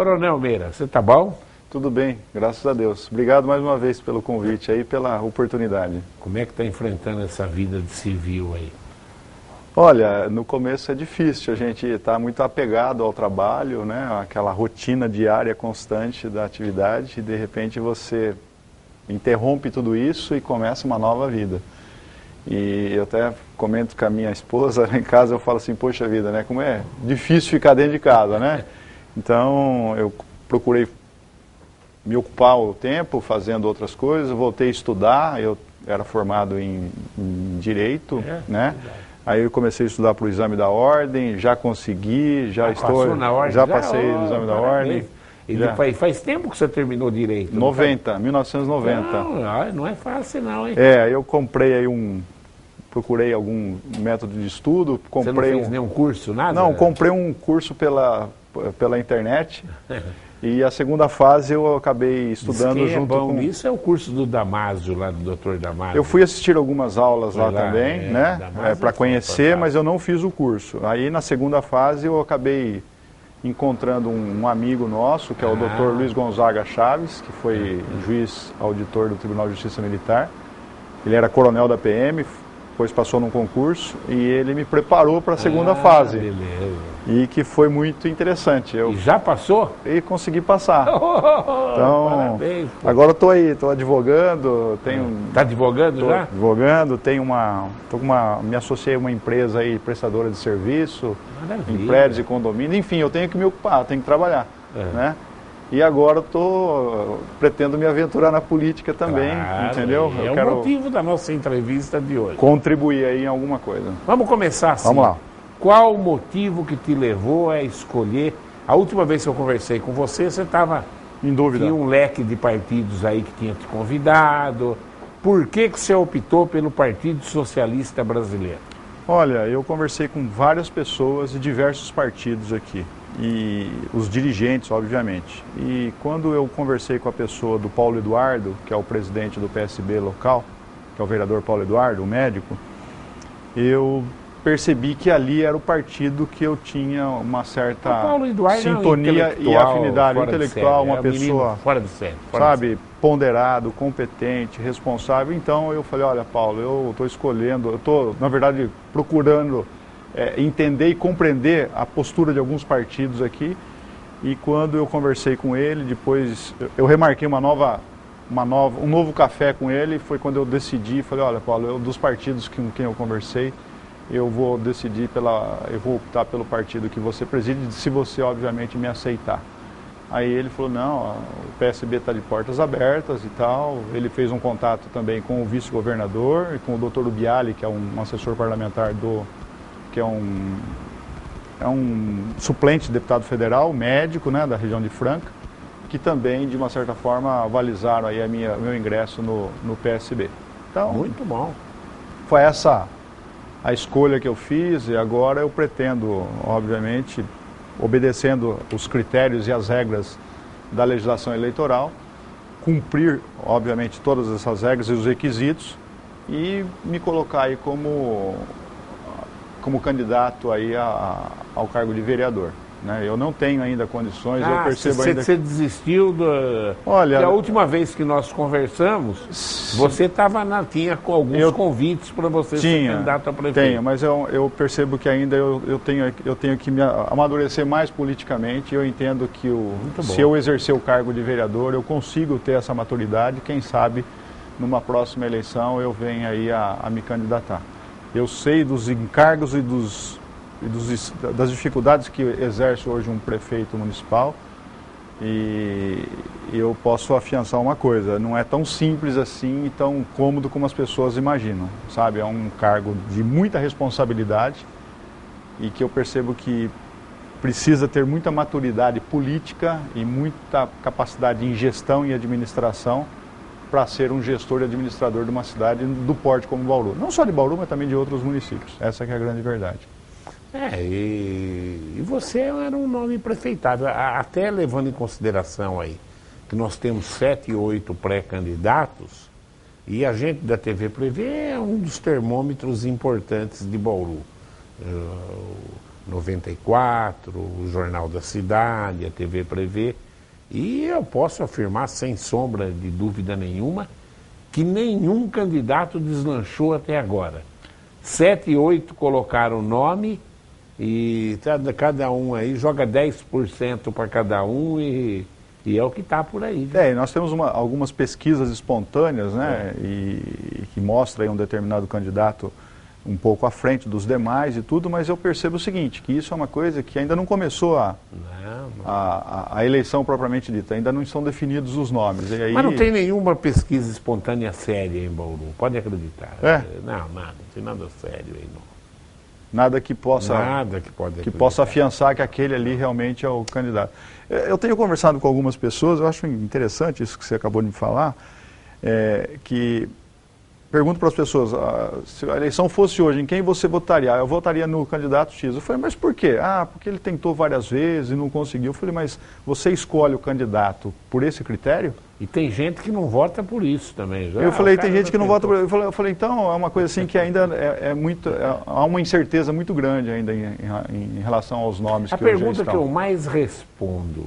Coronel Meira, você tá bom? Tudo bem, graças a Deus. Obrigado mais uma vez pelo convite aí, pela oportunidade. Como é que está enfrentando essa vida de civil aí? Olha, no começo é difícil, a gente está muito apegado ao trabalho, né? Aquela rotina diária constante da atividade e de repente você interrompe tudo isso e começa uma nova vida. E eu até comento com a minha esposa em casa, eu falo assim, poxa vida, né? Como é difícil ficar dentro de casa, né? Então eu procurei me ocupar o tempo fazendo outras coisas, voltei a estudar, eu era formado em Direito, né? Aí eu comecei a estudar para o exame da ordem, já consegui, já passei no exame da ordem. E faz tempo que você terminou Direito? 1990. Não é fácil não, hein? Eu comprei aí procurei algum método de estudo, comprei... Você não fez nenhum curso, nada? Não, comprei um curso pela internet. E a segunda fase eu acabei estudando junto com... Isso é o curso do Damásio, lá do Dr. Damásio. Eu fui assistir algumas aulas lá também, né? Para conhecer, mas eu não fiz o curso. Aí na segunda fase eu acabei encontrando um amigo nosso, que é o Dr. Luiz Gonzaga Chaves, que foi juiz auditor do Tribunal de Justiça Militar. Ele era coronel da PM, depois passou num concurso e ele me preparou para a segunda fase. Beleza. E que foi muito interessante. E já passou? E consegui passar. Então, parabéns, agora eu estou aí, estou advogando, Está advogando já? Advogando, me associei a uma empresa aí, prestadora de serviço, Maravilha. em prédios e condomínios, enfim, eu tenho que me ocupar, tenho que trabalhar, né? E agora pretendo me aventurar na política também, entendeu? O motivo da nossa entrevista de hoje. Contribuir aí em alguma coisa. Vamos começar assim. Vamos lá. Qual o motivo que te levou a escolher? A última vez que eu conversei com você estava em dúvida. Tinha um leque de partidos aí que tinha te convidado. Por que você optou pelo Partido Socialista Brasileiro? Olha, eu conversei com várias pessoas de diversos partidos aqui. E os dirigentes, obviamente. E quando eu conversei com a pessoa do Paulo Eduardo, que é o presidente do PSB local, que é o vereador Paulo Eduardo, o médico, eu percebi que ali era o partido que eu tinha uma certa sintonia e afinidade intelectual, uma pessoa fora de série, sabe, ponderado, competente, responsável. Então eu falei, olha, Paulo, eu estou escolhendo, eu estou, na verdade, procurando entender e compreender a postura de alguns partidos aqui. E quando eu conversei com ele, depois eu remarquei um novo café com ele, foi quando eu decidi, falei, olha, Paulo, dos partidos com quem eu conversei, eu vou optar pelo partido que você preside, se você, obviamente, me aceitar. Aí ele falou, não, o PSB está de portas abertas e tal. Ele fez um contato também com o vice-governador e com o doutor Ubiali, que é um assessor parlamentar que é um suplente de deputado federal, médico, né, da região de Franca, que também, de uma certa forma, avalizaram aí meu ingresso no PSB. Então, muito bom. Foi essa a escolha que eu fiz e agora eu pretendo, obviamente, obedecendo os critérios e as regras da legislação eleitoral, cumprir, obviamente, todas essas regras e os requisitos e me colocar aí como candidato aí ao cargo de vereador. Né? Eu não tenho ainda condições, eu percebo ainda... Você desistiu Olha, a última vez que nós conversamos, você tinha alguns convites para você ser candidato a prefeito. Tenho, mas eu percebo que ainda eu tenho que me amadurecer mais politicamente. Eu entendo que se eu exercer o cargo de vereador, eu consigo ter essa maturidade. Quem sabe, numa próxima eleição, eu venho aí a me candidatar. Eu sei dos encargos e das dificuldades que exerce hoje um prefeito municipal e eu posso afiançar uma coisa, não é tão simples assim e tão cômodo como as pessoas imaginam, sabe? É um cargo de muita responsabilidade e que eu percebo que precisa ter muita maturidade política e muita capacidade em gestão e administração para ser um gestor e administrador de uma cidade do porte como Bauru. Não só de Bauru, mas também de outros municípios. Essa que é a grande verdade. E você era um nome prefeitável, até levando em consideração aí que nós temos 7, 8 pré-candidatos e a gente da TV Prevê é um dos termômetros importantes de Bauru. 94, o Jornal da Cidade, a TV Prevê, e eu posso afirmar, sem sombra de dúvida nenhuma, que nenhum candidato deslanchou até agora. 7, 8 colocaram o nome e cada um aí joga 10% para cada um e é o que está por aí. E nós temos algumas pesquisas espontâneas, né, e que mostram aí um determinado candidato um pouco à frente dos demais e tudo, mas eu percebo o seguinte, que isso é uma coisa que ainda não começou a eleição propriamente dita, ainda não estão definidos os nomes. E aí... Mas não tem nenhuma pesquisa espontânea séria em Bauru, pode acreditar. Não, nada, não tem nada sério aí não. Nada que possa, possa afiançar que aquele ali realmente é o candidato. Eu tenho conversado com algumas pessoas, eu acho interessante isso que você acabou de me falar, que pergunto para as pessoas, se a eleição fosse hoje, em quem você votaria? Eu votaria no candidato X. Eu falei, mas por quê? Porque ele tentou várias vezes e não conseguiu. Eu falei, mas você escolhe o candidato por esse critério? E tem gente que não vota por isso também. Eu falei, tem gente que não vota por isso. Eu falei, então é uma coisa assim que ainda há uma incerteza muito grande ainda em relação aos nomes que hoje estão. A pergunta que eu mais respondo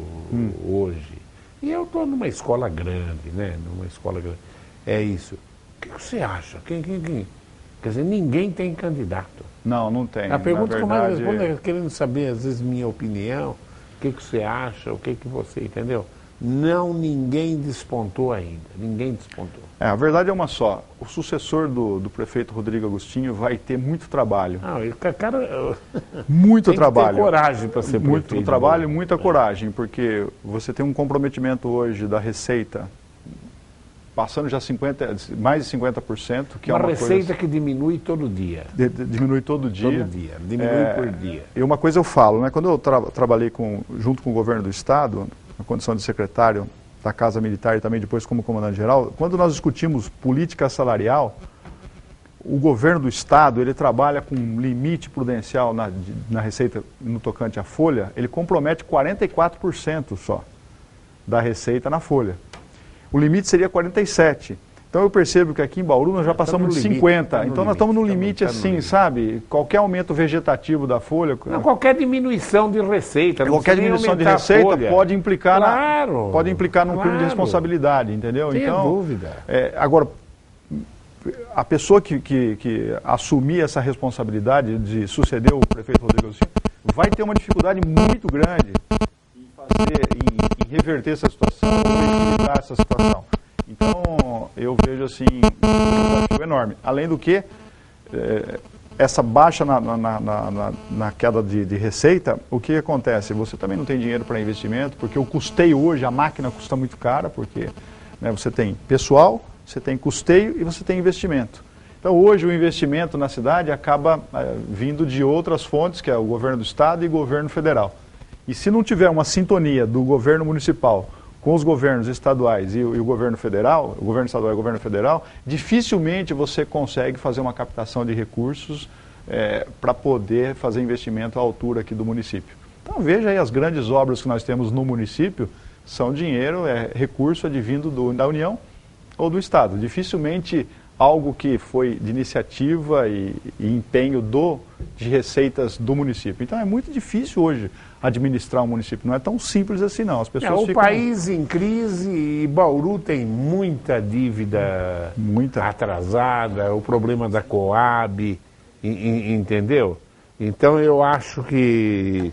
hoje, e eu estou numa escola grande, né? Numa escola grande, é isso. O que você acha? Quem? Quer dizer, ninguém tem candidato. Não tem. A pergunta que eu mais respondo é querendo saber, às vezes, minha opinião, o que você acha, o que você, entendeu? Ninguém despontou ainda, ninguém despontou. A verdade é uma só, o sucessor do prefeito Rodrigo Agostinho vai ter muito trabalho. Muito trabalho. Tem que ter coragem para ser prefeito. Muito trabalho e muita coragem, porque você tem um comprometimento hoje da Receita, passando já mais de 50%, que é uma receita coisa... que diminui todo dia. Diminui todo dia. Todo dia, diminui por dia. E uma coisa eu falo, né? Quando eu trabalhei junto com o governo do Estado, na condição de secretário da Casa Militar e também depois como comandante-geral, quando nós discutimos política salarial, o governo do Estado, ele trabalha com um limite prudencial na receita no tocante à folha, ele compromete 44% só da receita na folha. O limite seria 47%. Então eu percebo que aqui em Bauru nós já passamos de 50%. Então nós estamos no limite assim, sabe? Qualquer aumento vegetativo da folha... qualquer diminuição de receita. Qualquer diminuição de receita pode implicar, pode implicar num crime de responsabilidade, entendeu? Sem dúvida. Agora, a pessoa que assumir essa responsabilidade de suceder o prefeito Rodrigo Agostinho vai ter uma dificuldade muito grande em reverter essa situação, ou equilibrar essa situação. Então, eu vejo assim um desafio enorme. Além do que, essa baixa na queda de receita, o que acontece? Você também não tem dinheiro para investimento, porque o custeio hoje, a máquina custa muito cara, porque você tem pessoal, você tem custeio e você tem investimento. Então, hoje, o investimento na cidade acaba vindo de outras fontes, que é o governo do Estado e o governo federal. E se não tiver uma sintonia do governo municipal com os governos estaduais e o governo federal, o governo estadual e o governo federal, dificilmente você consegue fazer uma captação de recursos para poder fazer investimento à altura aqui do município. Então veja aí as grandes obras que nós temos no município, são dinheiro, recurso advindo da União ou do Estado. Dificilmente algo que foi de iniciativa e empenho de receitas do município. Então é muito difícil hoje administrar um município. Não é tão simples assim, não. As pessoas o país em crise e Bauru tem muita dívida atrasada, o problema da Coab, entendeu? Então eu acho que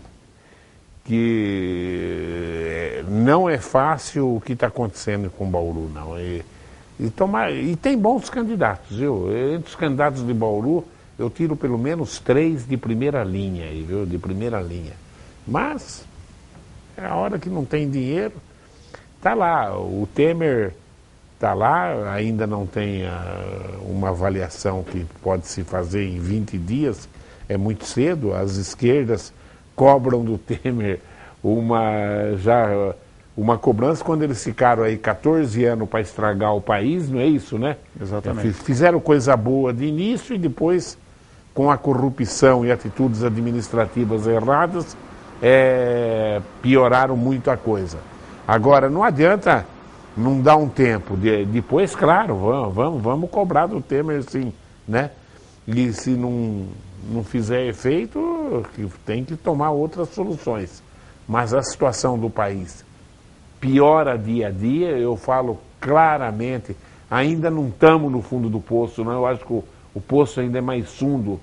não é fácil o que está acontecendo com Bauru, não. E tem bons candidatos, viu? Entre os candidatos de Bauru, eu tiro pelo menos 3 de primeira linha, viu? De primeira linha. Mas, é a hora que não tem dinheiro, está lá. O Temer está lá, ainda não tem uma avaliação que pode se fazer em 20 dias, é muito cedo. As esquerdas cobram do Temer uma cobrança quando eles ficaram aí 14 anos para estragar o país, não é isso, né? Exatamente. Fizeram coisa boa de início e depois, com a corrupção e atitudes administrativas erradas, pioraram muito a coisa. Agora, não adianta não dar um tempo. Depois, claro, vamos cobrar do Temer, sim, né? E se não fizer efeito, que tem que tomar outras soluções. Mas a situação do país piora dia a dia, eu falo claramente, ainda não estamos no fundo do poço, não. Eu acho que o poço ainda é mais fundo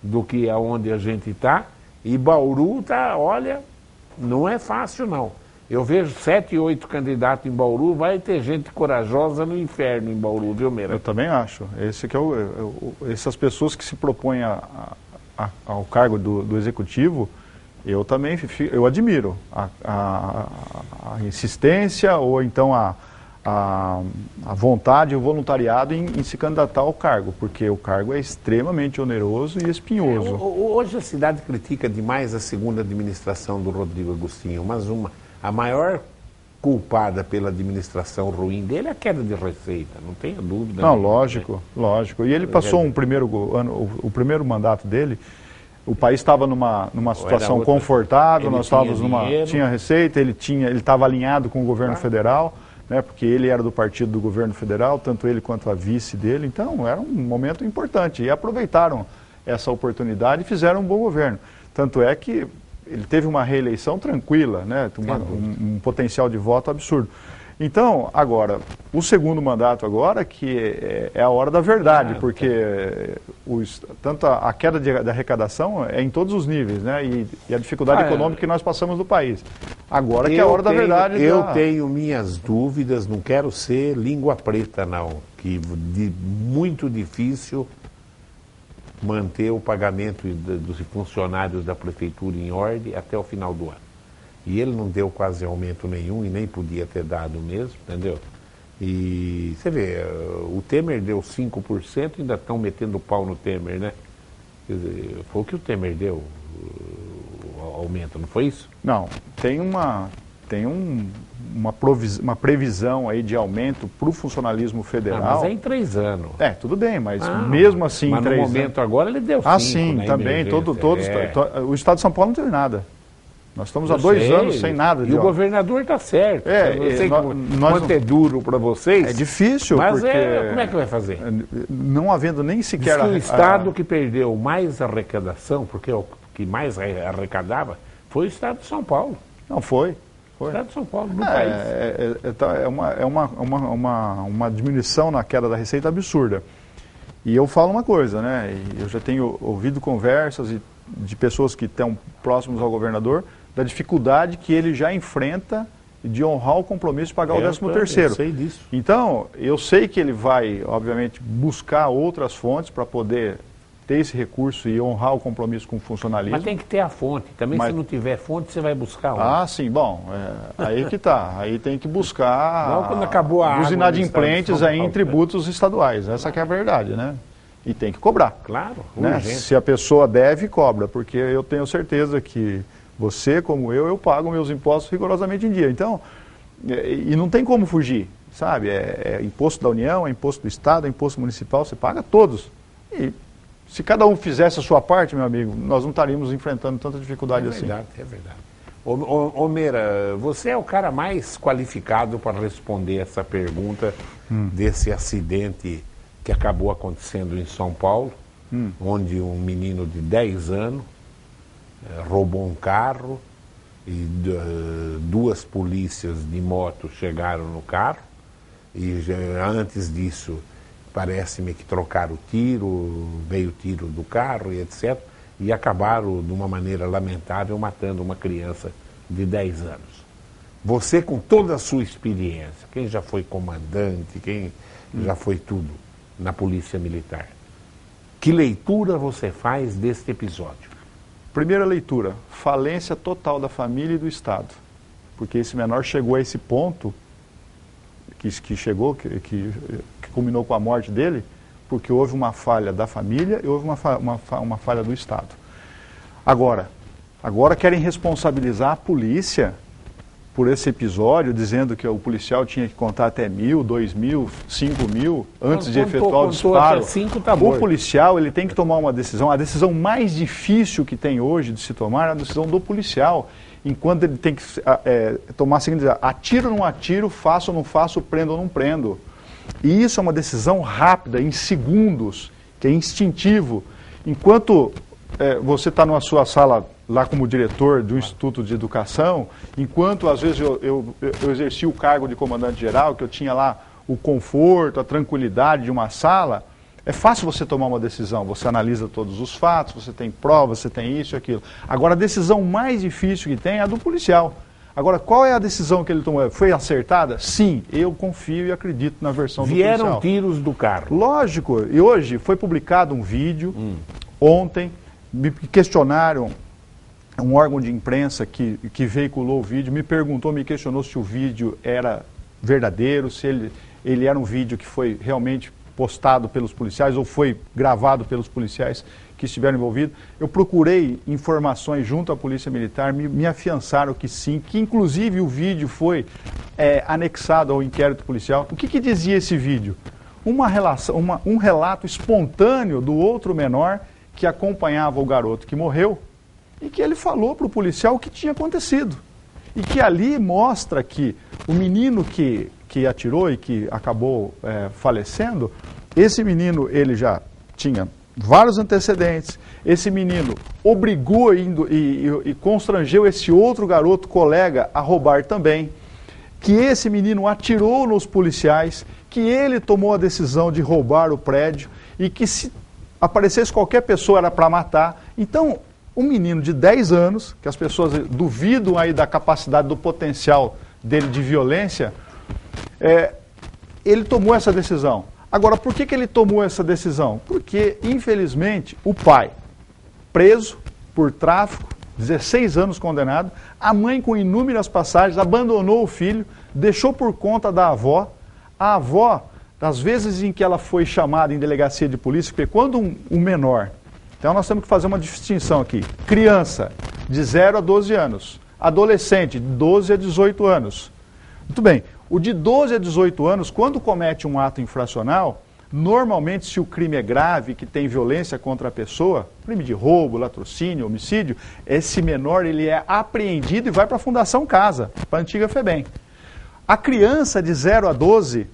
do que aonde a gente está, e Bauru está, olha, não é fácil não. Eu vejo 7, 8 candidatos em Bauru, vai ter gente corajosa no inferno em Bauru, viu, Meira? Eu também acho. Esse que essas pessoas que se propõem ao cargo do executivo, eu também eu admiro a insistência ou então a vontade, o voluntariado em se candidatar ao cargo, porque o cargo é extremamente oneroso e espinhoso. Hoje a cidade critica demais a segunda administração do Rodrigo Agostinho, mas a maior culpada pela administração ruim dele é a queda de receita, não tenha dúvida. Não, lógico, lógico. E ele passou o primeiro mandato dele, o país estava numa situação confortável, nós estávamos tinha receita, ele estava alinhado com o governo federal, né, porque ele era do partido do governo federal, tanto ele quanto a vice dele, então era um momento importante. E aproveitaram essa oportunidade e fizeram um bom governo. Tanto é que ele teve uma reeleição tranquila, né, um potencial de voto absurdo. Então, agora, o segundo mandato agora, que é a hora da verdade, porque tanto a queda da arrecadação é em todos os níveis, né, e a dificuldade econômica que nós passamos no país. Agora que é a hora da verdade. Eu tenho minhas dúvidas, não quero ser língua preta, não, que muito difícil manter o pagamento dos funcionários da prefeitura em ordem até o final do ano. E ele não deu quase aumento nenhum e nem podia ter dado mesmo, entendeu? E você vê, o Temer deu 5%, ainda estão metendo pau no Temer, né? Quer dizer, foi o que o Temer deu, o aumento, não foi isso? Não, tem uma previsão aí de aumento para o funcionalismo federal. Mas é em 3 anos. Tudo bem, mas mesmo assim mas em 3 anos. Mas no momento agora ele deu 5, sim, né, também, o Estado de São Paulo não teve nada. Nós estamos há 2 anos sem nada. E o governador está certo. Eu sei quanto é duro para vocês. É difícil, mas porque... como é que vai fazer? Não havendo nem sequer... Diz que o Estado que perdeu mais arrecadação, porque o que mais arrecadava, foi o Estado de São Paulo. Não, foi. O Estado de São Paulo, no país. Uma diminuição na queda da receita absurda. E eu falo uma coisa, né? Eu já tenho ouvido conversas de pessoas que estão próximos ao governador, da dificuldade que ele já enfrenta de honrar o compromisso de pagar o 13º. Eu sei disso. Então, eu sei que ele vai, obviamente, buscar outras fontes para poder ter esse recurso e honrar o compromisso com o funcionalismo. Mas tem que ter a fonte. Também, se não tiver fonte, você vai buscar onde? Sim, bom, aí que tá. Aí tem que buscar não, quando acabou a os água inadimplentes aí em tributos estaduais. Essa que é a verdade, né? E tem que cobrar. Claro, né? Se a pessoa deve, cobra, porque eu tenho certeza que você, como eu pago meus impostos rigorosamente em dia. Então, e não tem como fugir, sabe? É imposto da União, é imposto do Estado, é imposto municipal, você paga todos. E se cada um fizesse a sua parte, meu amigo, nós não estaríamos enfrentando tanta dificuldade assim. É verdade. Ô Meira, você é o cara mais qualificado para responder essa pergunta desse acidente que acabou acontecendo em São Paulo, onde um menino de 10 anos roubou um carro e 2 polícias de moto chegaram no carro e antes disso parece-me que trocaram o tiro, veio o tiro do carro e etc. E acabaram de uma maneira lamentável matando uma criança de 10 anos. Você, com toda a sua experiência, quem já foi comandante, quem já foi tudo na Polícia Militar, que leitura você faz deste episódio? Primeira leitura, falência total da família e do Estado. Porque esse menor chegou a esse ponto, que culminou com a morte dele, porque houve uma falha da família e houve uma falha do Estado. Agora querem responsabilizar a polícia por esse episódio, dizendo que o policial tinha que contar até 1.000, 2.000, 5.000 antes de efetuar o disparo. Até 5 tá o policial, ele tem que tomar uma decisão. A decisão mais difícil que tem hoje de se tomar é a decisão do policial. Enquanto ele tem que tomar a seguinte decisão: atiro ou não atiro, faço ou não faço, prendo ou não prendo. E isso é uma decisão rápida, em segundos, que é instintivo. Enquanto você está na sua sala lá como diretor do Instituto de Educação, enquanto às vezes eu exercia o cargo de comandante-geral, que eu tinha lá o conforto, a tranquilidade de uma sala, é fácil você tomar uma decisão, você analisa todos os fatos, você tem provas, você tem isso e aquilo. Agora, a decisão mais difícil que tem é a do policial. Agora, qual é a decisão que ele tomou? Foi acertada? Sim, eu confio e acredito na versão do policial. Vieram tiros do carro. Lógico, e hoje foi publicado um vídeo, ontem, me questionaram, um órgão de imprensa que veiculou o vídeo, me questionou se o vídeo era verdadeiro, se ele era um vídeo que foi realmente postado pelos policiais ou foi gravado pelos policiais que estiveram envolvidos. Eu procurei informações junto à Polícia Militar, me afiançaram que sim, que inclusive o vídeo foi anexado ao inquérito policial. O que dizia esse vídeo? Um relato espontâneo do outro menor que acompanhava o garoto que morreu e que ele falou para o policial o que tinha acontecido. E que ali mostra que o menino que atirou e que acabou falecendo, esse menino ele já tinha vários antecedentes, esse menino obrigou e constrangeu esse outro garoto colega a roubar também, que esse menino atirou nos policiais, que ele tomou a decisão de roubar o prédio e que se aparecesse qualquer pessoa era para matar. Então, um menino de 10 anos, que as pessoas duvidam aí da capacidade, do potencial dele de violência, ele tomou essa decisão. Agora, por que ele tomou essa decisão? Porque, infelizmente, o pai, preso por tráfico, 16 anos condenado, a mãe com inúmeras passagens, abandonou o filho, deixou por conta da avó. A avó, das vezes em que ela foi chamada em delegacia de polícia, porque quando um menor, então nós temos que fazer uma distinção aqui, criança de 0 a 12 anos, adolescente de 12 a 18 anos. Muito bem, o de 12 a 18 anos, quando comete um ato infracional, normalmente se o crime é grave, que tem violência contra a pessoa, crime de roubo, latrocínio, homicídio, esse menor ele é apreendido e vai para a Fundação Casa, para a antiga FEBEM. A criança de 0 a 12,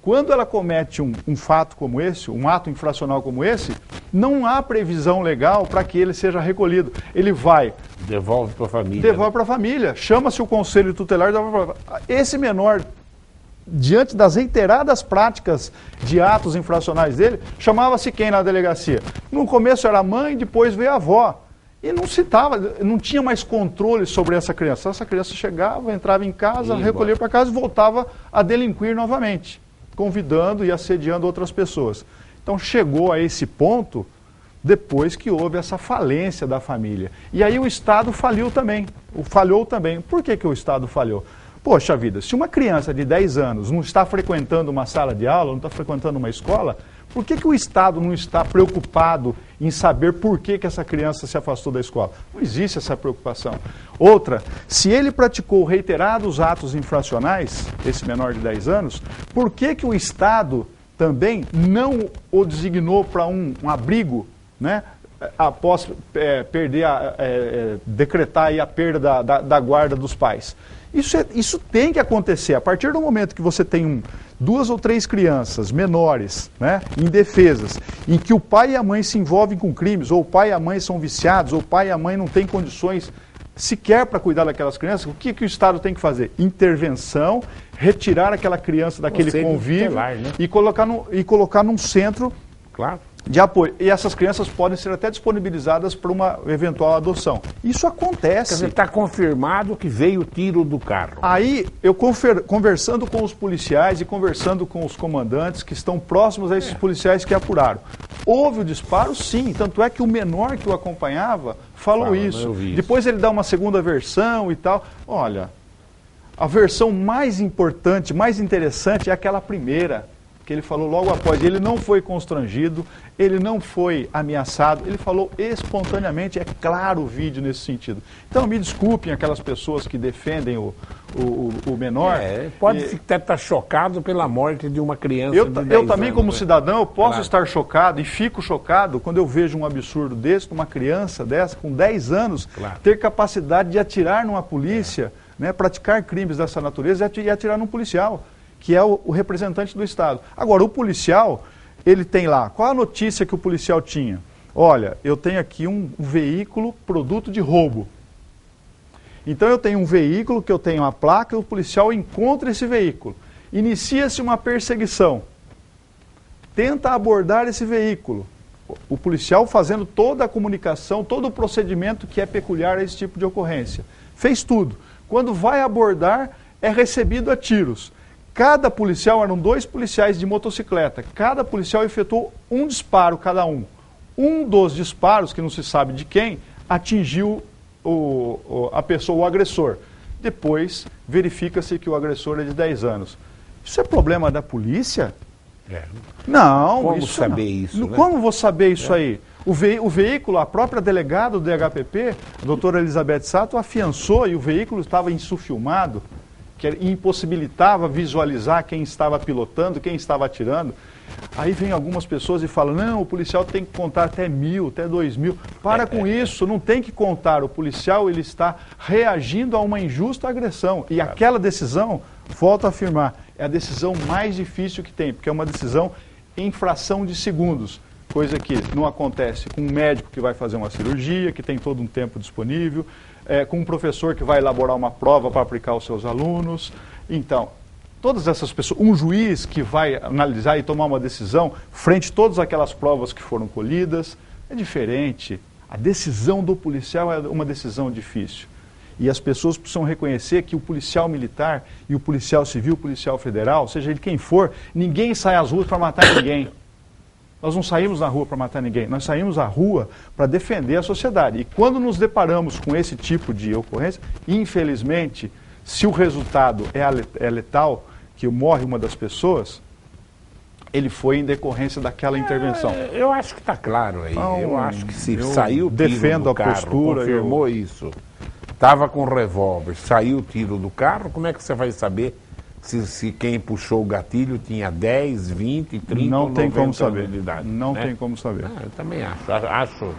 quando ela comete um fato como esse, um ato infracional como esse, não há previsão legal para que ele seja recolhido. Ele vai... Devolve para a família. Devolve para a família. Chama-se o conselho tutelar. Esse menor, diante das reiteradas práticas de atos infracionais dele, chamava-se quem na delegacia? No começo era a mãe, depois veio a avó. E não tinha mais controle sobre essa criança. Essa criança chegava, entrava em casa, recolhia para casa e voltava a delinquir novamente, convidando e assediando outras pessoas. Então chegou a esse ponto depois que houve essa falência da família. E aí o Estado falhou também. Por que o Estado falhou? Poxa vida, se uma criança de 10 anos não está frequentando uma sala de aula, não está frequentando uma escola, por que o Estado não está preocupado em saber por que essa criança se afastou da escola? Não existe essa preocupação. Outra, se ele praticou reiterados atos infracionais, esse menor de 10 anos, por que o Estado também não o designou para um abrigo, né, após decretar aí a perda da guarda dos pais? Isso tem que acontecer. A partir do momento que você tem 2 ou 3 crianças menores, né, indefesas, em que o pai e a mãe se envolvem com crimes, ou o pai e a mãe são viciados, ou o pai e a mãe não têm condições sequer para cuidar daquelas crianças, o que o Estado tem que fazer? Intervenção, retirar aquela criança daquele convívio tutelar, né? e colocar num centro de apoio. E essas crianças podem ser até disponibilizadas para uma eventual adoção. Isso acontece. Quer dizer, está confirmado que veio o tiro do carro. Aí, eu conversando com os policiais e conversando com os comandantes que estão próximos a esses policiais que apuraram. Houve o disparo, sim. Tanto é que o menor que o acompanhava falou isso. Depois ele dá uma segunda versão e tal. Olha, a versão mais importante, mais interessante é aquela primeira, que ele falou logo após. Ele não foi constrangido, ele não foi ameaçado, ele falou espontaneamente. É claro o vídeo nesse sentido. Então me desculpem aquelas pessoas que defendem o menor. Pode até estar chocado pela morte de uma criança de 10 eu também, anos, como cidadão, eu posso estar chocado e fico chocado quando eu vejo um absurdo desse, uma criança dessa, com 10 anos, ter capacidade de atirar numa polícia, né, praticar crimes dessa natureza e atirar num policial, que é o representante do Estado. Agora, o policial, ele tem lá, qual a notícia que o policial tinha? Olha, eu tenho aqui um veículo produto de roubo. Então eu tenho um veículo que eu tenho a placa e o policial encontra esse veículo. Inicia-se uma perseguição. Tenta abordar esse veículo. O policial fazendo toda a comunicação, todo o procedimento que é peculiar a esse tipo de ocorrência. Fez tudo. Quando vai abordar, é recebido a tiros. Cada policial, eram 2 policiais de motocicleta, cada policial efetuou um disparo cada um. Um dos disparos, que não se sabe de quem, atingiu a pessoa, o agressor. Depois, verifica-se que o agressor é de 10 anos. Isso é problema da polícia? Não. Como saber isso? Né? Como vou saber isso aí? O veículo, a própria delegada do DHPP, a doutora Elizabeth Sato, afiançou e o veículo estava insufilmado, que impossibilitava visualizar quem estava pilotando, quem estava atirando. Aí vem algumas pessoas e falam, não, o policial tem que contar até 1000, até 2000. Para com isso, não tem que contar. O policial ele está reagindo a uma injusta agressão. E aquela decisão, volto a afirmar, é a decisão mais difícil que tem, porque é uma decisão em fração de segundos. Coisa que não acontece com um médico que vai fazer uma cirurgia, que tem todo um tempo disponível, com um professor que vai elaborar uma prova para aplicar aos seus alunos. Então, todas essas pessoas, um juiz que vai analisar e tomar uma decisão frente a todas aquelas provas que foram colhidas, é diferente. A decisão do policial é uma decisão difícil. E as pessoas precisam reconhecer que o policial militar e o policial civil, o policial federal, seja ele quem for, ninguém sai às ruas para matar ninguém. Nós não saímos na rua para matar ninguém, nós saímos à rua para defender a sociedade. E quando nos deparamos com esse tipo de ocorrência, infelizmente, se o resultado é letal, que morre uma das pessoas, ele foi em decorrência daquela intervenção. Eu acho que está claro aí. Então, eu acho que se saiu o tiro defendo do a carro, postura, confirmou isso, estava com revólver, saiu o tiro do carro, como é que você vai saber se quem puxou o gatilho tinha 10, 20, 30 não ou 90 tem como saber. anos de idade? Não né? tem como saber. Eu também acho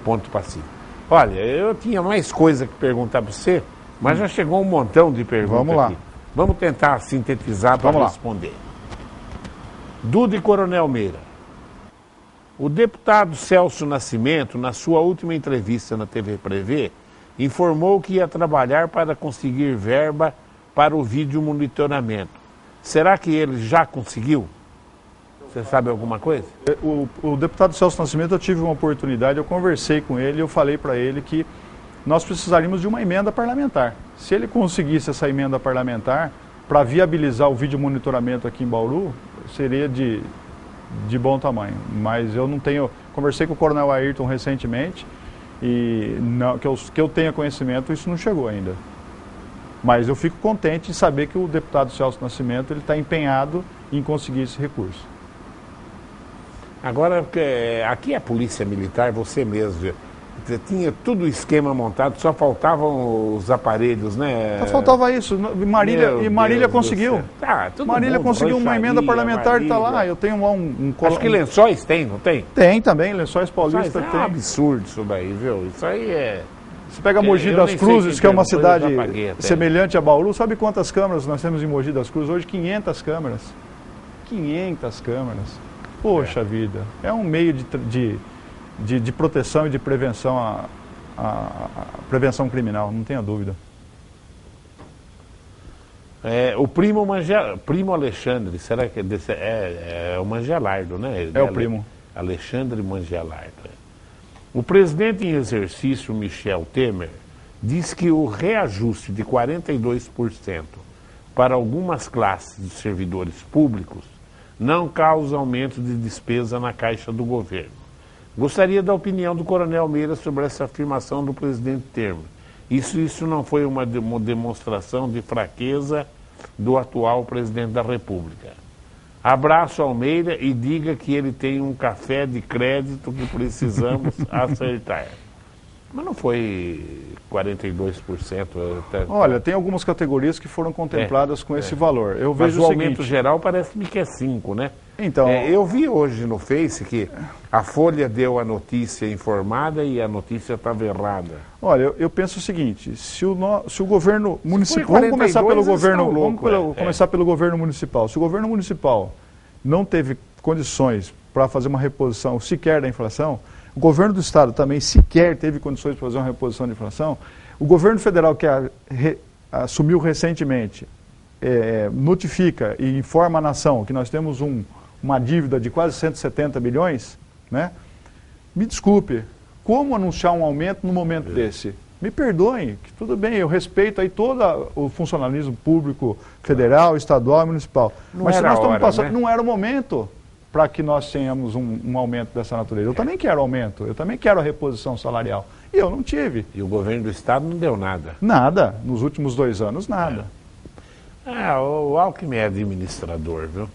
ponto passivo. Olha, eu tinha mais coisa que perguntar para você, mas já chegou um montão de perguntas. Vamos lá. Aqui. Vamos tentar sintetizar para responder. Duda e Coronel Meira. O deputado Celso Nascimento, na sua última entrevista na TV Prevê, informou que ia trabalhar para conseguir verba para o vídeo monitoramento. Será que ele já conseguiu? Você sabe alguma coisa? O deputado Celso Nascimento, eu tive uma oportunidade, eu conversei com ele, eu falei para ele que nós precisaríamos de uma emenda parlamentar. Se ele conseguisse essa emenda parlamentar para viabilizar o vídeo monitoramento aqui em Bauru, seria de bom tamanho. Mas eu não tenho... Conversei com o Coronel Ayrton recentemente e não, que eu tenha conhecimento, isso não chegou ainda. Mas eu fico contente em saber que o deputado Celso Nascimento está empenhado em conseguir esse recurso. Agora, aqui a Polícia Militar, você mesmo, tinha tudo o esquema montado, só faltavam os aparelhos, né? Só faltava isso. Marília conseguiu. Marília conseguiu uma emenda parlamentar e está lá. Eu tenho lá Acho que Lençóis tem, não tem? Tem também, Lençóis Paulista tem. É um absurdo isso daí, viu? Isso aí é... Você pega Mogi das Cruzes, que é uma cidade semelhante a Bauru, sabe quantas câmeras nós temos em Mogi das Cruzes? Hoje 500 câmeras. 500 câmeras. Poxa vida, é um meio de proteção e de prevenção à prevenção criminal, não tenha dúvida. O primo Alexandre, será que é o Mangelardo, né? É o primo. Alexandre Mangelardo. O presidente em exercício, Michel Temer, diz que o reajuste de 42% para algumas classes de servidores públicos não causa aumento de despesa na caixa do governo. Gostaria da opinião do Coronel Meira sobre essa afirmação do presidente Temer. Isso não foi uma demonstração de fraqueza do atual presidente da República. Abraço ao Meira e diga que ele tem um café de crédito que precisamos acertar. Mas não foi 42%. Olha, tem algumas categorias que foram contempladas com esse valor. Eu vejo Mas o aumento geral parece-me que é 5%, né? Então, eu vi hoje no Face que a Folha deu a notícia informada e a notícia estava errada. Olha, eu penso o seguinte, se o governo municipal... Vamos começar pelo governo, começar pelo governo municipal. Se o governo municipal não teve condições para fazer uma reposição sequer da inflação, o governo do estado também sequer teve condições de fazer uma reposição de inflação, o governo federal que assumiu recentemente notifica e informa a nação que nós temos uma dívida de quase 170 bilhões, né? Me desculpe, como anunciar um aumento no momento desse? Me perdoem, que tudo bem, eu respeito aí todo o funcionalismo público federal, estadual e municipal. Mas se nós estamos passando, né? Não era o momento para que nós tenhamos um aumento dessa natureza. Eu também quero aumento, eu também quero a reposição salarial. E eu não tive. E o governo do estado não deu nada? Nada, nos últimos 2 anos, nada. O Alckmin é administrador, viu?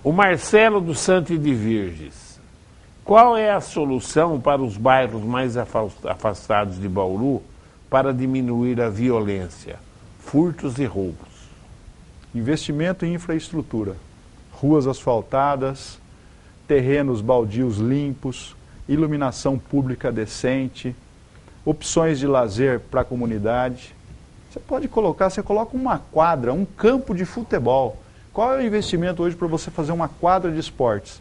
O Marcelo do Santo de Virges. Qual é a solução para os bairros mais afastados de Bauru para diminuir a violência, furtos e roubos? Investimento em infraestrutura. Ruas asfaltadas, terrenos baldios limpos, iluminação pública decente, opções de lazer para a comunidade. Você pode colocar, você coloca uma quadra, um campo de futebol. Qual é o investimento hoje para você fazer uma quadra de esportes?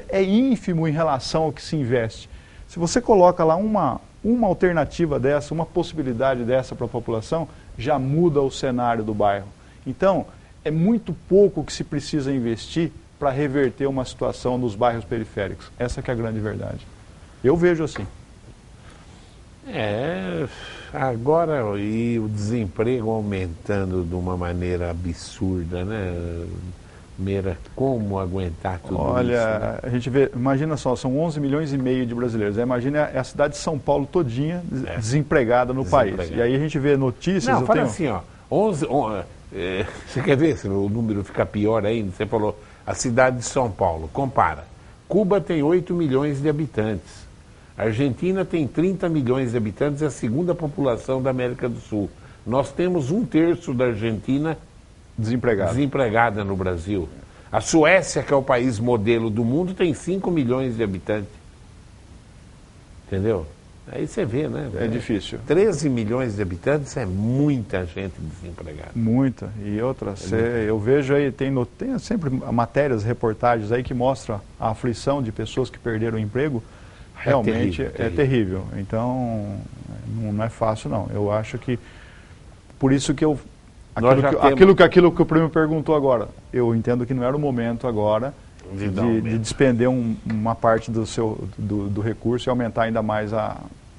É ínfimo em relação ao que se investe. Se você coloca lá uma alternativa dessa, uma possibilidade dessa para a população, já muda o cenário do bairro. Então, é muito pouco que se precisa investir para reverter uma situação nos bairros periféricos. Essa que é a grande verdade. Eu vejo assim. Agora e o desemprego aumentando de uma maneira absurda, né? Como aguentar tudo isso? Olha, a gente vê, imagina só, são 11 milhões e meio de brasileiros. Imagina a cidade de São Paulo todinha desempregada no país. E aí a gente vê notícias... Não, fala assim, ó, você quer ver se o número fica pior ainda? Você falou, a cidade de São Paulo, compara. Cuba tem 8 milhões de habitantes. A Argentina tem 30 milhões de habitantes, é a segunda população da América do Sul. Nós temos 1/3 da Argentina desempregada no Brasil. A Suécia, que é o país modelo do mundo, tem 5 milhões de habitantes. Entendeu? Aí você vê, né? É difícil. 13 milhões de habitantes é muita gente desempregada. Muita. E outra, eu vejo aí, tem sempre matérias, reportagens aí que mostram a aflição de pessoas que perderam o emprego. Realmente é terrível. Então, não é fácil, não. Eu acho que, por isso que aquilo que o primo perguntou agora, eu entendo que não era o momento agora de despender uma parte do recurso e aumentar ainda mais a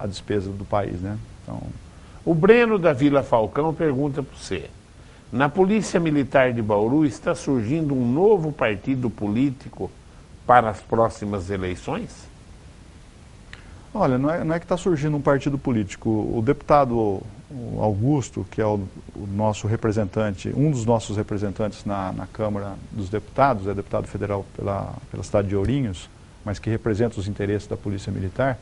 despesa do país, né? Então... O Breno da Vila Falcão pergunta para você, na Polícia Militar de Bauru está surgindo um novo partido político para as próximas eleições? Olha, não é que está surgindo um partido político. O deputado Augusto, que é o nosso representante, um dos nossos representantes na Câmara dos Deputados, é deputado federal pela cidade de Ourinhos, mas que representa os interesses da Polícia Militar,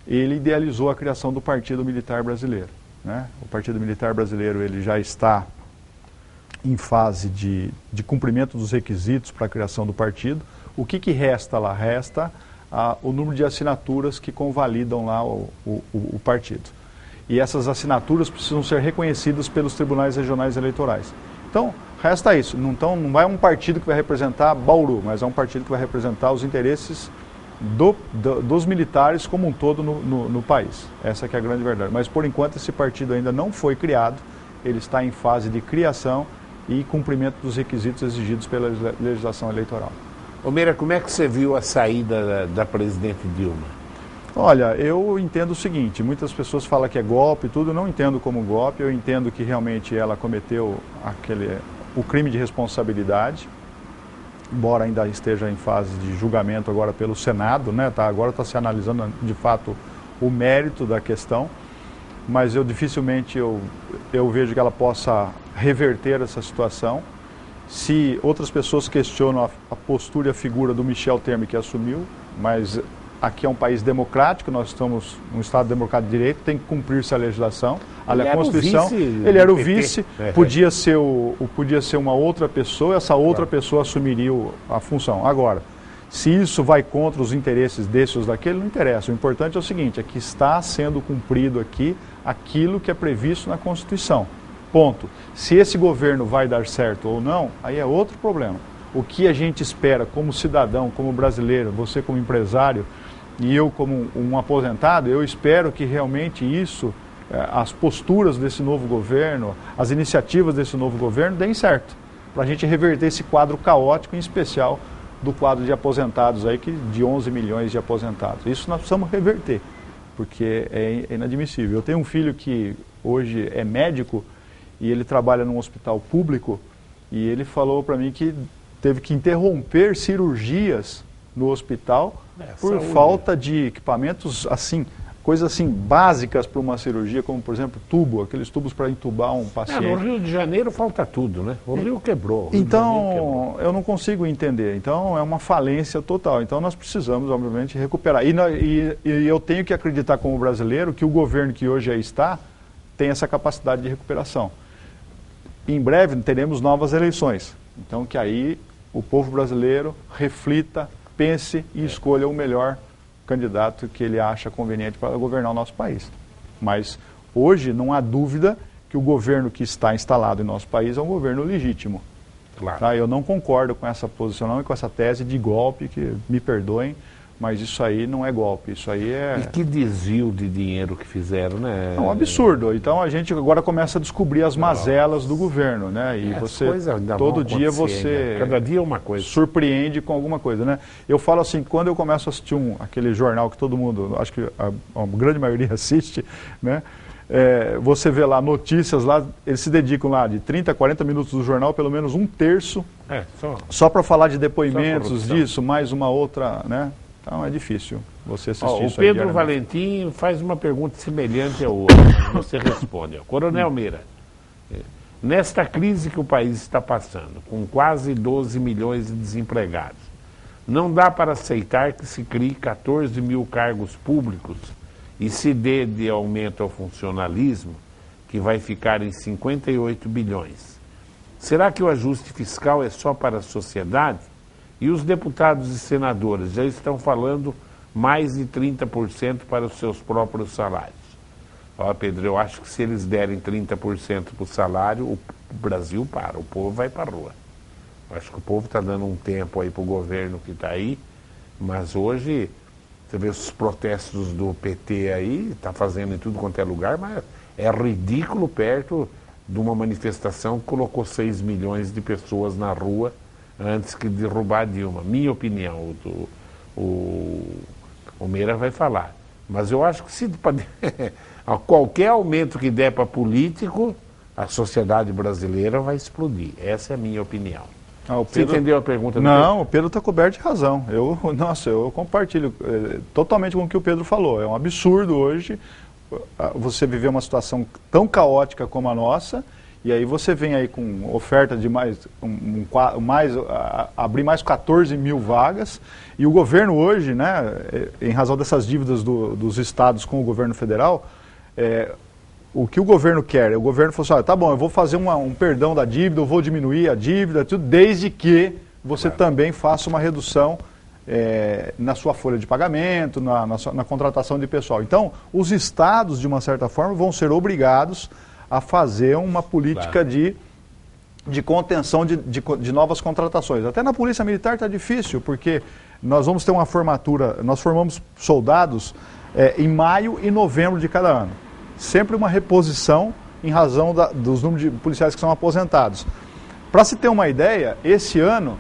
ele idealizou a criação do Partido Militar Brasileiro, né? O Partido Militar Brasileiro ele já está em fase de cumprimento dos requisitos para a criação do partido. O que resta lá? Resta o número de assinaturas que convalidam lá o partido. E essas assinaturas precisam ser reconhecidas pelos tribunais regionais eleitorais. Então, resta isso. Não é um partido que vai representar Bauru, mas é um partido que vai representar os interesses dos militares como um todo no país. Essa que é a grande verdade. Mas, por enquanto, esse partido ainda não foi criado. Ele está em fase de criação e cumprimento dos requisitos exigidos pela legislação eleitoral. Ô Meira, como é que você viu a saída da presidente Dilma? Olha, eu entendo o seguinte, muitas pessoas falam que é golpe e tudo, eu não entendo como golpe, eu entendo que realmente ela cometeu o crime de responsabilidade, embora ainda esteja em fase de julgamento agora pelo Senado, né? Agora está se analisando de fato o mérito da questão, mas dificilmente eu vejo que ela possa reverter essa situação. Se outras pessoas questionam a postura e a figura do Michel Temer que assumiu, mas aqui é um país democrático, nós estamos num Estado democrático de direito, tem que cumprir-se a legislação, a Constituição. Ele era o vice, podia ser uma outra pessoa, essa outra pessoa assumiria a função. Agora, se isso vai contra os interesses desse ou daquele, não interessa. O importante é o seguinte, é que está sendo cumprido aqui aquilo que é previsto na Constituição. Ponto. Se esse governo vai dar certo ou não, aí é outro problema. o que a gente espera como cidadão, como brasileiro, você como empresário e eu como um aposentado, eu espero que realmente isso, as posturas desse novo governo, as iniciativas desse novo governo deem certo, para a gente reverter esse quadro caótico, em especial do quadro de aposentados aí, de 11 milhões de aposentados. Isso nós precisamos reverter, porque é inadmissível. Eu tenho um filho que hoje é médico e ele trabalha num hospital público e ele falou para mim que teve que interromper cirurgias no hospital por saúde. Falta de equipamentos, assim, coisas assim básicas para uma cirurgia, como por exemplo aqueles tubos para entubar um paciente. No Rio de Janeiro falta tudo, né? O Rio quebrou. Então, eu não consigo entender. Então, é uma falência total. Então, nós precisamos, obviamente, recuperar. E eu tenho que acreditar como brasileiro que o governo que hoje aí está tem essa capacidade de recuperação. Em breve teremos novas eleições. Então, que aí o povo brasileiro reflita, pense e escolha o melhor candidato que ele acha conveniente para governar o nosso país. Mas hoje não há dúvida que o governo que está instalado em nosso país é um governo legítimo. Claro. Tá? Eu não concordo com essa posição e com essa tese de golpe, que me perdoem, mas isso aí não é golpe, isso aí é... E que desvio de dinheiro que fizeram, né? É um absurdo. Então a gente agora começa a descobrir as mazelas do governo, né? E você, todo dia você... Cada dia é uma coisa. Surpreende com alguma coisa, né? Eu falo assim, quando eu começo a assistir aquele jornal que todo mundo, acho que a grande maioria assiste, né? Você vê lá notícias lá, eles se dedicam lá de 30 a 40 minutos do jornal, pelo menos um terço, só para falar de depoimentos disso, mais uma outra, né? Então é difícil você assistir isso. O Pedro Valentim faz uma pergunta semelhante à outra, você responde. Coronel Meira, nesta crise que o país está passando, com quase 12 milhões de desempregados, não dá para aceitar que se crie 14 mil cargos públicos e se dê de aumento ao funcionalismo, que vai ficar em 58 bilhões. Será que o ajuste fiscal é só para a sociedade? E os deputados e senadores já estão falando mais de 30% para os seus próprios salários. Ó, Pedro, eu acho que se eles derem 30% para o salário, o Brasil para, o povo vai para a rua. Eu acho que o povo está dando um tempo aí para o governo que está aí, mas hoje, você vê os protestos do PT aí, está fazendo em tudo quanto é lugar, mas é ridículo perto de uma manifestação que colocou 6 milhões de pessoas na rua antes que derrubar a Dilma. Minha opinião, o Meira vai falar. Mas eu acho que se qualquer aumento que der para político, a sociedade brasileira vai explodir. Essa é a minha opinião. Você entendeu a pergunta do Pedro? Não, o Pedro está coberto de razão. Eu compartilho totalmente com o que o Pedro falou. É um absurdo hoje você viver uma situação tão caótica como a nossa, e aí você vem aí com oferta de abrir mais 14 mil vagas, e o governo hoje, né, em razão dessas dívidas dos estados com o governo federal, o que o governo quer? O governo falou assim, olha, tá bom, eu vou fazer um perdão da dívida, eu vou diminuir a dívida, tudo, desde que você também faça uma redução na sua folha de pagamento, na contratação de pessoal. Então, os estados, de uma certa forma, vão ser obrigados a fazer uma política de contenção de novas contratações. Até na Polícia Militar está difícil, porque nós vamos ter uma formatura, nós formamos soldados em maio e novembro de cada ano. Sempre uma reposição em razão dos números de policiais que são aposentados. Para se ter uma ideia, esse ano,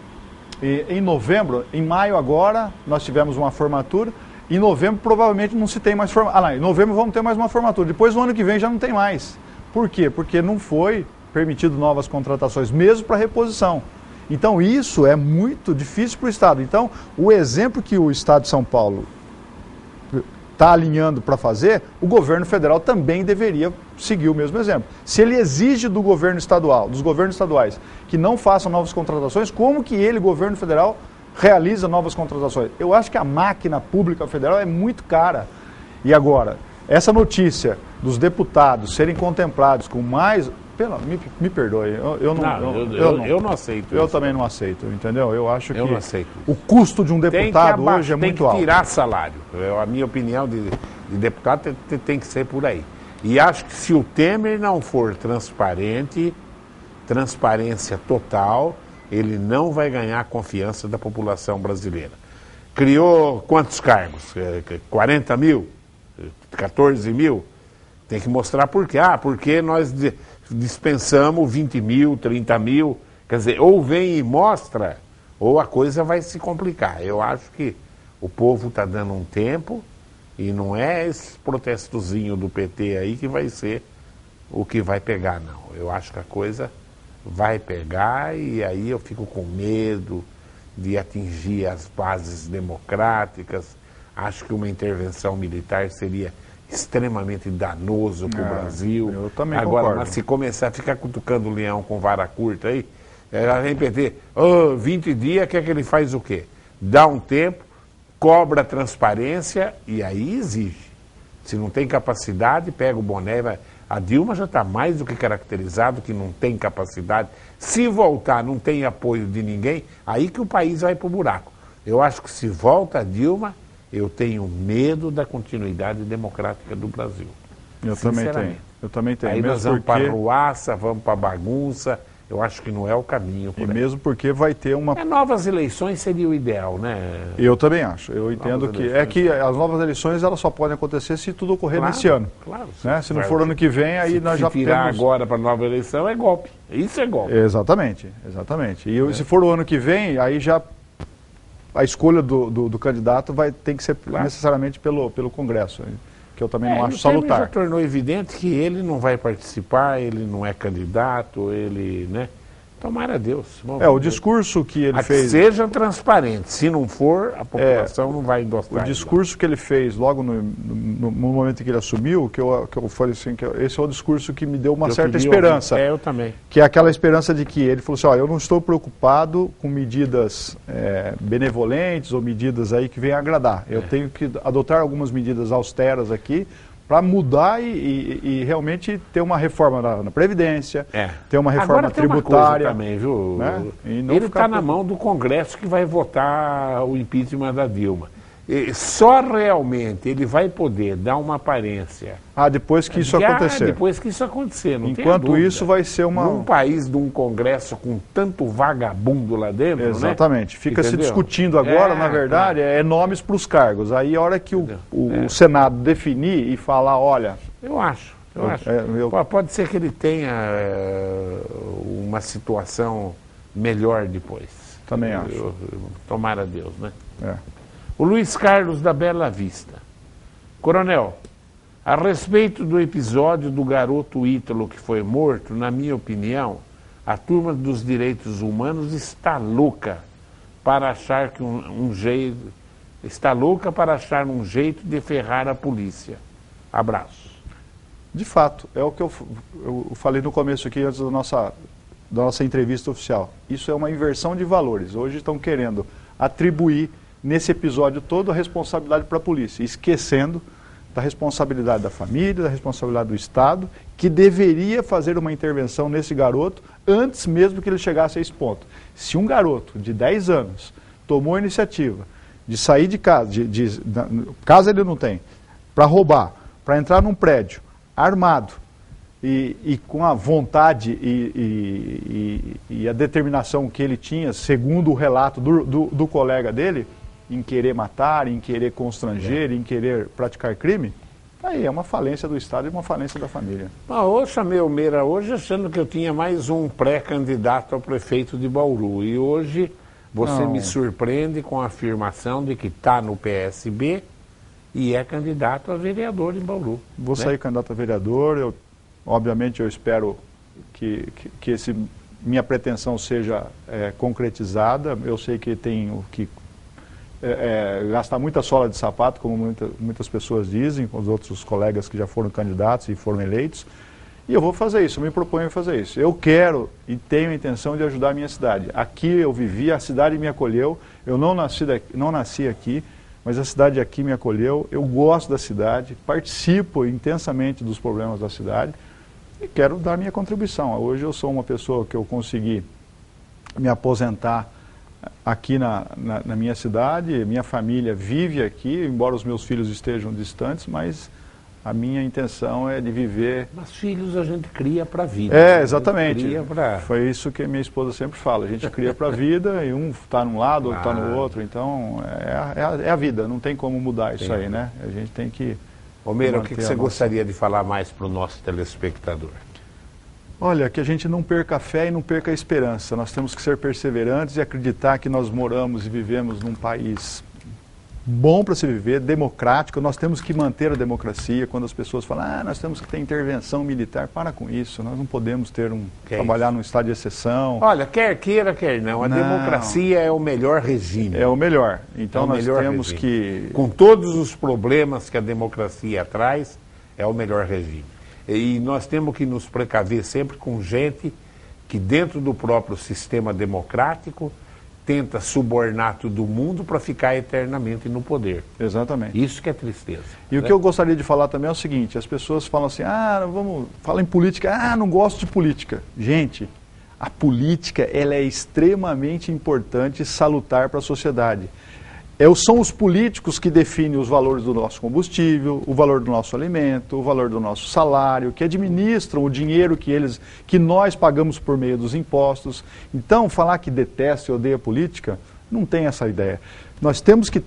em novembro, em maio agora, nós tivemos uma formatura, em novembro provavelmente não se tem mais formatura. Em novembro vamos ter mais uma formatura, depois no ano que vem já não tem mais. Por quê? Porque não foi permitido novas contratações, mesmo para reposição. Então isso é muito difícil para o Estado. Então o exemplo que o Estado de São Paulo está alinhando para fazer, o governo federal também deveria seguir o mesmo exemplo. Se ele exige do governo estadual, dos governos estaduais, que não façam novas contratações, como que ele, governo federal, realiza novas contratações? Eu acho que a máquina pública federal é muito cara. E agora, essa notícia dos deputados serem contemplados com mais... Me perdoe, eu não aceito. Eu também não aceito, entendeu? Eu acho que não aceito. O custo de um deputado hoje é muito alto. Tem que tirar salário. A minha opinião de deputado tem que ser por aí. E acho que se o Temer não for transparente, transparência total, ele não vai ganhar a confiança da população brasileira. Criou quantos cargos? 40 mil? 14 mil? Tem que mostrar por quê. Porque nós dispensamos 20 mil, 30 mil. Quer dizer, ou vem e mostra, ou a coisa vai se complicar. Eu acho que o povo está dando um tempo e não é esse protestozinho do PT aí que vai ser o que vai pegar, não. Eu acho que a coisa vai pegar e aí eu fico com medo de atingir as bases democráticas. Acho que uma intervenção militar seria extremamente danoso para o Brasil. Eu também agora, concordo. mas se começar a ficar cutucando o leão com vara curta aí, vem PT, 20 dias, quer que ele faz o quê? Dá um tempo, cobra transparência e aí exige. Se não tem capacidade, pega o boné. A Dilma já está mais do que caracterizado que não tem capacidade. Se voltar, não tem apoio de ninguém, aí que o país vai para o buraco. Eu acho que se volta a Dilma, eu tenho medo da continuidade democrática do Brasil. Eu também tenho. Eu também tenho. Aí nós vamos para a ruaça, vamos para a bagunça. Eu acho que não é o caminho. E mesmo porque vai ter uma... Novas eleições seria o ideal, né? Eu também acho. Eu entendo que as novas eleições elas só podem acontecer se tudo ocorrer nesse ano. Claro. Né? Se não for ano que vem, aí nós já temos... Se tirar agora para a nova eleição é golpe. Isso é golpe. Exatamente. E se for o ano que vem, aí já a escolha do candidato tem que ser necessariamente pelo Congresso, que eu também não acho salutar. Já tornou evidente que ele não vai participar, ele não é candidato, ele, né? Tomara a Deus. O discurso que ele fez... Seja transparente, se não for, a população não vai endossar. O discurso que ele fez logo no momento em que ele assumiu, que eu falei assim, que esse é o discurso que me deu uma certa esperança. Eu também. Que é aquela esperança de que ele falou assim, eu não estou preocupado com medidas benevolentes ou medidas aí que venham agradar. Eu tenho que adotar algumas medidas austeras aqui, para mudar e realmente ter uma reforma na Previdência, ter uma reforma tributária. Uma coisa também, viu? Né? Ele está na mão do Congresso que vai votar o impeachment da Dilma. E só realmente ele vai poder dar uma aparência. Depois que isso acontecer. Depois que isso acontecer, não Enquanto isso vai ser uma... Num país de um Congresso com tanto vagabundo lá dentro, Exatamente. Né? Fica se discutindo agora, na verdade, nomes para os cargos. Aí a hora que o Senado definir e falar, olha... Eu acho. Pode ser que ele tenha uma situação melhor depois. Também acho. Tomara a Deus, né? O Luiz Carlos da Bela Vista. Coronel, a respeito do episódio do garoto Ítalo que foi morto, na minha opinião, a turma dos direitos humanos está louca para achar que um jeito de ferrar a polícia. Abraço. De fato, é o que eu falei no começo aqui, antes da nossa entrevista oficial. Isso é uma inversão de valores. Hoje estão querendo atribuir nesse episódio todo a responsabilidade para a polícia, esquecendo da responsabilidade da família, da responsabilidade do Estado, que deveria fazer uma intervenção nesse garoto antes mesmo que ele chegasse a esse ponto. Se um garoto de 10 anos tomou a iniciativa de sair de casa, casa ele não tem, para roubar, para entrar num prédio armado e com a vontade e a determinação que ele tinha, segundo o relato do colega dele, em querer matar, em querer constranger, em querer praticar crime, aí é uma falência do Estado e uma falência da família. Eu chamei o Meira hoje achando que eu tinha mais um pré-candidato ao prefeito de Bauru. E hoje você me surpreende com a afirmação de que está no PSB e é candidato a vereador em Bauru. Vou sair candidato a vereador, obviamente eu espero que minha pretensão seja concretizada. Eu sei que tenho que gastar muita sola de sapato, como muitas pessoas dizem, com os outros colegas que já foram candidatos e foram eleitos, e eu vou fazer isso, eu me proponho a fazer isso. Eu quero e tenho a intenção de ajudar a minha cidade. Aqui eu vivi, a cidade me acolheu, eu não nasci aqui, mas a cidade aqui me acolheu, eu gosto da cidade, participo intensamente dos problemas da cidade e quero dar minha contribuição. Hoje eu sou uma pessoa que eu consegui me aposentar aqui na minha cidade, minha família vive aqui, embora os meus filhos estejam distantes, mas A minha intenção é de viver... Mas filhos a gente cria para a vida. Exatamente. Pra... Foi isso que minha esposa sempre fala. A gente cria para a vida e um está num lado, outro está no outro. Então, é a vida. Não tem como mudar isso aí, né? A gente tem que... Ô Meira, o que você gostaria de falar mais para o nosso telespectador? Olha, que a gente não perca a fé e não perca a esperança. Nós temos que ser perseverantes e acreditar que nós moramos e vivemos num país bom para se viver, democrático. Nós temos que manter a democracia. Quando as pessoas falam, nós temos que ter intervenção militar, para com isso. Nós não podemos trabalhar num estado de exceção. Olha, quer queira, quer não. A democracia é o melhor regime. É o melhor. Então nós temos que... Com todos os problemas que a democracia traz, é o melhor regime. E nós temos que nos precaver sempre com gente que dentro do próprio sistema democrático tenta subornar todo mundo para ficar eternamente no poder. Exatamente. Isso que é tristeza. E o que eu gostaria de falar também é o seguinte, as pessoas falam assim, fala em política, não gosto de política. Gente, a política ela é extremamente importante e salutar para a sociedade. São os políticos que definem os valores do nosso combustível, o valor do nosso alimento, o valor do nosso salário, que administram o dinheiro que nós pagamos por meio dos impostos. Então, falar que detesta e odeia política, não tem essa ideia. Nós temos que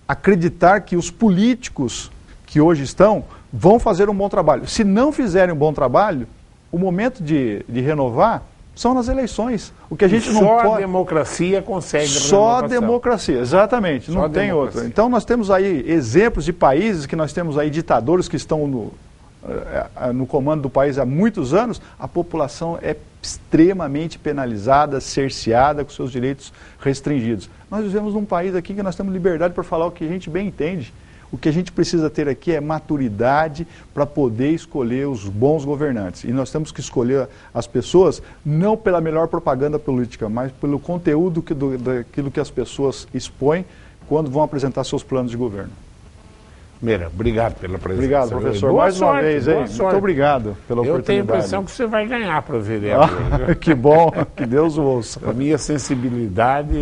acreditar que os políticos que hoje estão vão fazer um bom trabalho. Se não fizerem um bom trabalho, o momento de renovar são nas eleições. O que a gente não pode... Só a democracia consegue Só a democracia, exatamente, não tem outra. Então nós temos aí exemplos de países que nós temos aí ditadores que estão no comando do país há muitos anos, a população é extremamente penalizada, cerceada, com seus direitos restringidos. Nós vivemos num país aqui que nós temos liberdade para falar o que a gente bem entende. O que a gente precisa ter aqui é maturidade para poder escolher os bons governantes. E nós temos que escolher as pessoas não pela melhor propaganda política, mas pelo conteúdo daquilo que as pessoas expõem quando vão apresentar seus planos de governo. Meira, obrigado pela presença. Obrigado, professor. Mais uma vez, hein? Muito obrigado pela oportunidade. Eu tenho a impressão que você vai ganhar para vereador. Que bom, que Deus o ouça. A minha sensibilidade,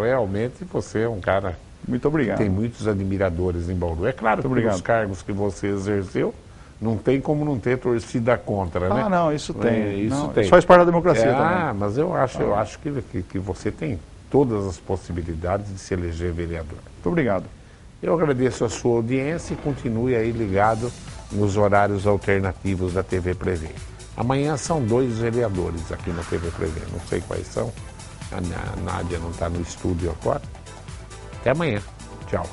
realmente, você é um cara... Muito obrigado. Tem muitos admiradores em Bauru. É claro que os cargos que você exerceu, não tem como não ter torcida contra, né? Não, isso tem. Isso tem. Isso faz parte da democracia também. Mas eu acho que você tem todas as possibilidades de se eleger vereador. Muito obrigado. Eu agradeço a sua audiência e continue aí ligado nos horários alternativos da TV Prevê. Amanhã são 2 vereadores aqui na TV Prevê. Não sei quais são. A Nádia não está no estúdio agora. Até amanhã. Tchau.